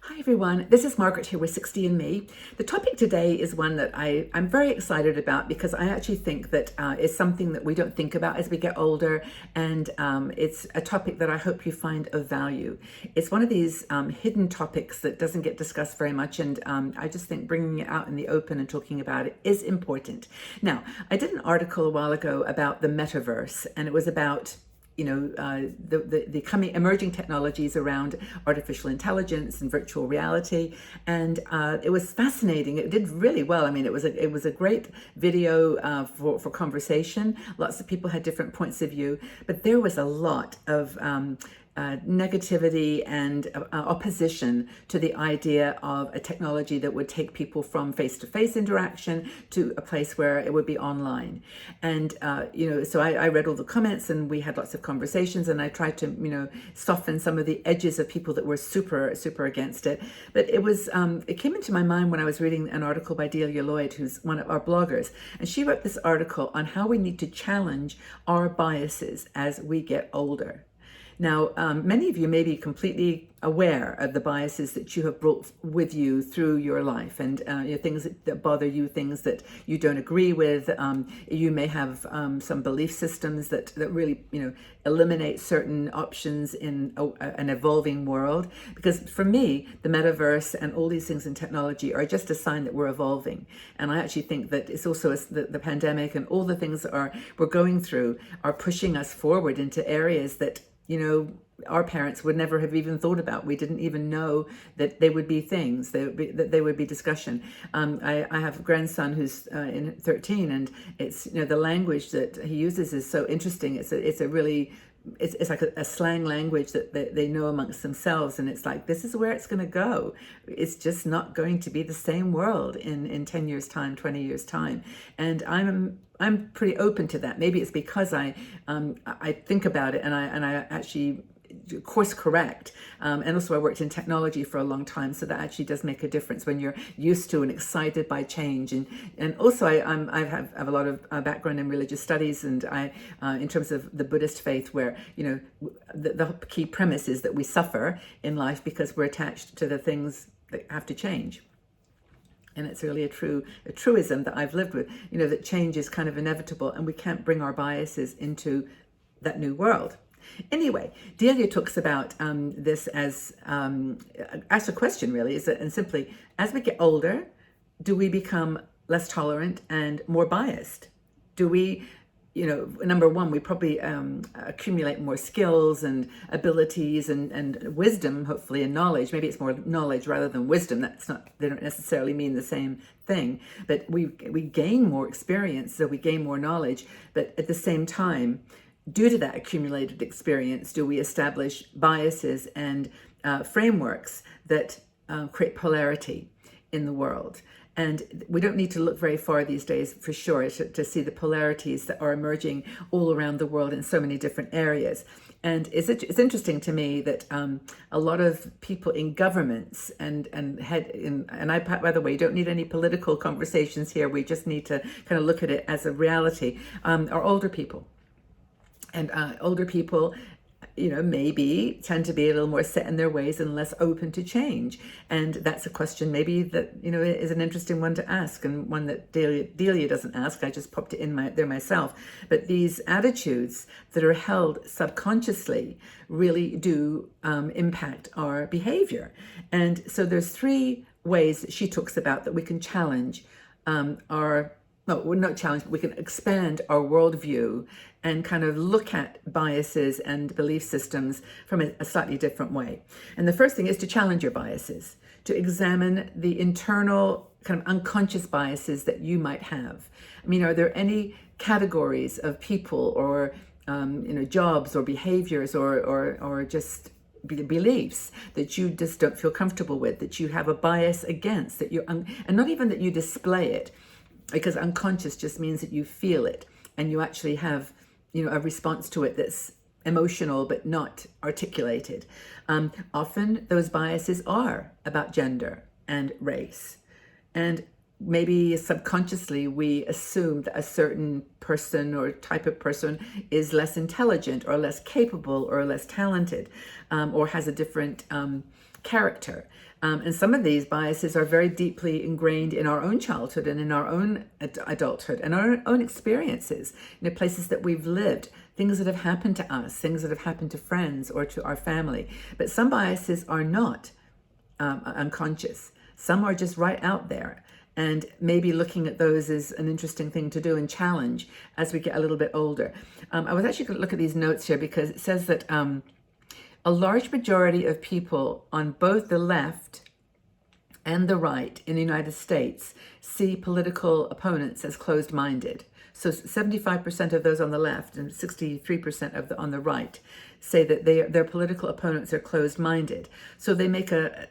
Hi everyone, this is Margaret here with 60 and Me. The topic today is one that I'm very excited about because I actually think that it's something that we don't think about as we get older, and it's a topic that I hope you find of value. It's one of these hidden topics that doesn't get discussed very much, and I just think bringing it out in the open and talking about it is important. Now, I did an article a while ago about the metaverse, and it was about the coming emerging technologies around artificial intelligence and virtual reality, and it was fascinating. It did really well. I mean, it was a great video for conversation. Lots of people had different points of view, but there was a lot of negativity and opposition to the idea of a technology that would take people from face-to-face interaction to a place where it would be online. And so I read all the comments, and we had lots of conversations, and I tried to soften some of the edges of people that were super against it. But it came into my mind when I was reading an article by Delia Lloyd, who's one of our bloggers, and she wrote this article on how we need to challenge our biases as we get older. Now, many of you may be completely aware of the biases that you have brought with you through your life, and things that bother you, things that you don't agree with. You may have some belief systems that really eliminate certain options in an evolving world. Because for me, the metaverse and all these things in technology are just a sign that we're evolving. And I actually think that it's also the pandemic and all the things that we're going through are pushing us forward into areas that our parents would never have even thought about. We didn't even know that they would be things, that they would be discussion. I have a grandson who's in 13, and it's, the language that he uses is so interesting. It's like a slang language that they know amongst themselves, and it's like, this is where it's going to go. It's just not going to be the same world in 10 years time, 20 years time. And I'm pretty open to that. Maybe it's because I think about it, and I actually course correct, and also I worked in technology for a long time, so that actually does make a difference when you're used to and excited by change. And also I have a lot of background in religious studies, and I in terms of the Buddhist faith, where the key premise is that we suffer in life because we're attached to the things that have to change. And it's really a truism that I've lived with, that change is kind of inevitable, and we can't bring our biases into that new world. Anyway, Delia talks about this as, asks a question really, and simply, as we get older, do we become less tolerant and more biased? Do we, number one, we probably accumulate more skills and abilities and wisdom, hopefully, and knowledge. Maybe it's more knowledge rather than wisdom. They don't necessarily mean the same thing, but we gain more experience, so we gain more knowledge. But at the same time, due to that accumulated experience, do we establish biases and frameworks that create polarity in the world? And we don't need to look very far these days, for sure, to see the polarities that are emerging all around the world in so many different areas. And it's interesting to me that a lot of people in governments and I, by the way, don't need any political conversations here. We just need to kind of look at it as a reality. Are older people. And older people, maybe tend to be a little more set in their ways and less open to change. And that's a question maybe that, is an interesting one to ask, and one that Delia doesn't ask. I just popped it in there myself. But these attitudes that are held subconsciously really do impact our behavior. And so there's three ways that she talks about that we can challenge we're not challenged, but we can expand our worldview and kind of look at biases and belief systems from a slightly different way. And the first thing is to challenge your biases, to examine the internal kind of unconscious biases that you might have. I mean, are there any categories of people or jobs or behaviors or just beliefs that you just don't feel comfortable with, that you have a bias against, that and not even that you display it, because unconscious just means that you feel it and you actually have, a response to it that's emotional but not articulated. Often those biases are about gender and race. And maybe subconsciously we assume that a certain person or type of person is less intelligent or less capable or less talented, or has a different character. And some of these biases are very deeply ingrained in our own childhood and in our own adulthood and our own experiences, places that we've lived, things that have happened to us, things that have happened to friends or to our family. But some biases are not unconscious. Some are just right out there. And maybe looking at those is an interesting thing to do and challenge as we get a little bit older. I was actually going to look at these notes here because it says that a large majority of people on both the left and the right in the United States see political opponents as closed-minded. So 75% of those on the left and 63% on the right say that their political opponents are closed-minded. So they make a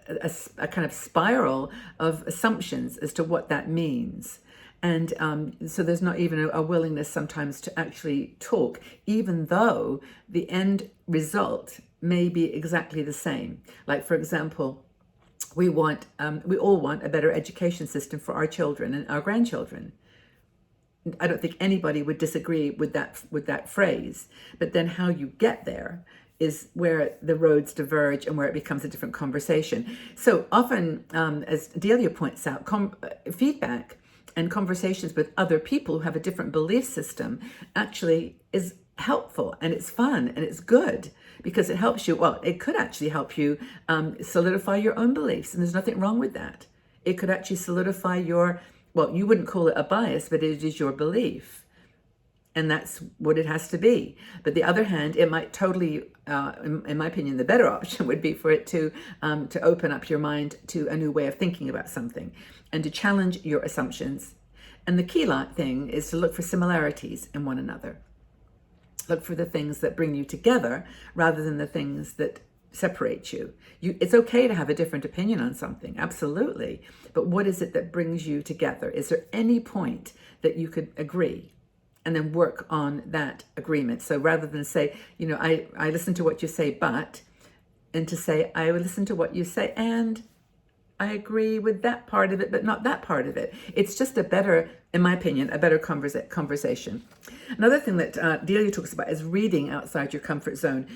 kind of spiral of assumptions as to what that means. And so there's not even a willingness sometimes to actually talk, even though the end result may be exactly the same. Like, for example, we all want a better education system for our children and our grandchildren. I don't think anybody would disagree with that phrase, but then how you get there is where the roads diverge and where it becomes a different conversation. So often, as Delia points out, feedback and conversations with other people who have a different belief system actually is helpful, and it's fun, and it's good because it helps you. Well, it could actually help you solidify your own beliefs, and there's nothing wrong with that. It could actually solidify well, you wouldn't call it a bias, but it is your belief. And that's what it has to be. But the other hand, it might totally, in my opinion, the better option would be for it to open up your mind to a new way of thinking about something and to challenge your assumptions. And the key thing is to look for similarities in one another. Look for the things that bring you together rather than the things that separate you. It's okay to have a different opinion on something, absolutely. But what is it that brings you together? Is there any point that you could agree and then work on that agreement? So rather than say, I listen to what you say, and to say, I would listen to what you say and I agree with that part of it, but not that part of it. It's just in my opinion, a better conversation. Another thing that Delia talks about is reading outside your comfort zone.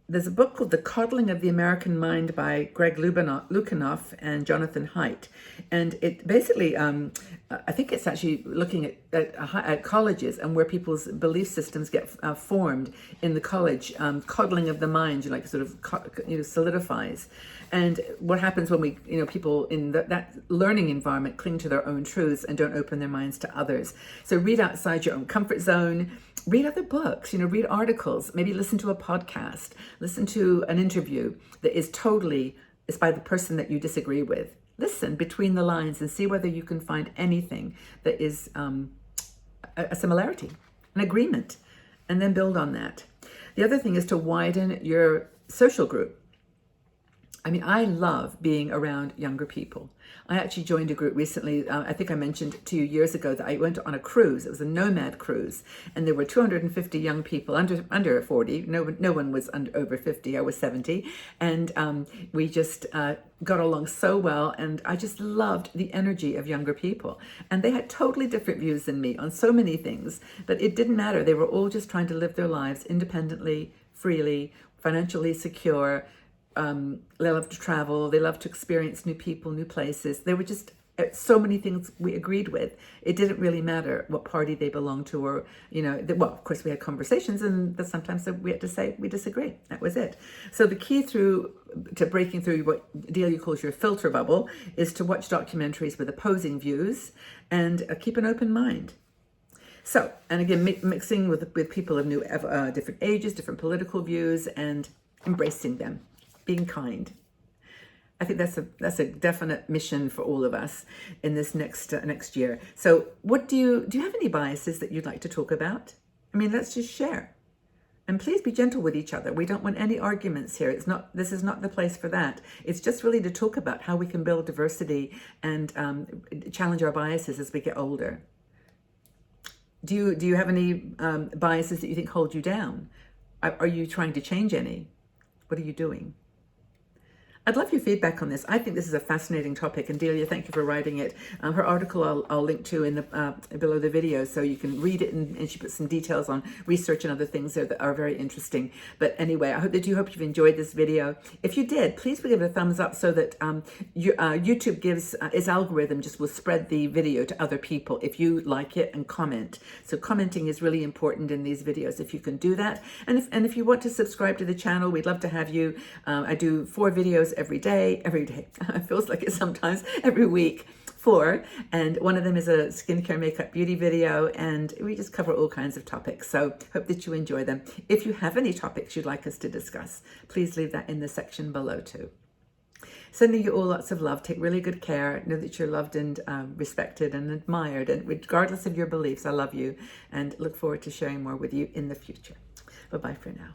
There's a book called The Coddling of the American Mind by Greg Lukianoff and Jonathan Haidt. And it basically, I think it's actually looking at colleges and where people's belief systems get formed in the college. Coddling of the mind, sort of solidifies. And what happens when people in that learning environment cling to their own truths and don't open their minds to others. So read outside your own comfort zone, read other books, read articles, maybe listen to a podcast, listen to an interview that is by the person that you disagree with. Listen between the lines and see whether you can find anything that is a similarity, an agreement, and then build on that. The other thing is to widen your social group. I love being around younger people. I actually joined a group recently. I think I mentioned 2 years ago that I went on a cruise. It was a nomad cruise, and there were 250 young people under 40. No one was over 50. I was 70, and we just got along so well. And I just loved the energy of younger people. And they had totally different views than me on so many things, but it didn't matter. They were all just trying to live their lives independently, freely, financially secure. They love to travel. They love to experience new people, new places. There were just so many things we agreed with. It didn't really matter what party they belonged to, or well, of course we had conversations, and sometimes we had to say we disagree. That was it. So the key to breaking through what Delia calls your filter bubble is to watch documentaries with opposing views and keep an open mind. So, and again, mixing with people of different ages, different political views, and embracing them. Being kind. I think that's a definite mission for all of us in this next year. So do you have any biases that you'd like to talk about? Let's just share. And please be gentle with each other. We don't want any arguments here. This is not the place for that. It's just really to talk about how we can build diversity and challenge our biases as we get older. Do you have any biases that you think hold you down? Are you trying to change any? What are you doing? I'd love your feedback on this. I think this is a fascinating topic, and Delia, thank you for writing it. Her article I'll link to in the below the video, so you can read it, and she puts some details on research and other things there that are very interesting. But anyway, I hope you've enjoyed this video. If you did, please give it a thumbs up so that YouTube gives its algorithm just will spread the video to other people if you like it, and comment. So commenting is really important in these videos if you can do that. And if you want to subscribe to the channel, we'd love to have you. I do 4 videos every day. It feels like it's sometimes every week, 4. And one of them is a skincare, makeup, beauty video. And we just cover all kinds of topics. So hope that you enjoy them. If you have any topics you'd like us to discuss, please leave that in the section below too. Sending you all lots of love. Take really good care. Know that you're loved and respected and admired. And regardless of your beliefs, I love you and look forward to sharing more with you in the future. Bye-bye for now.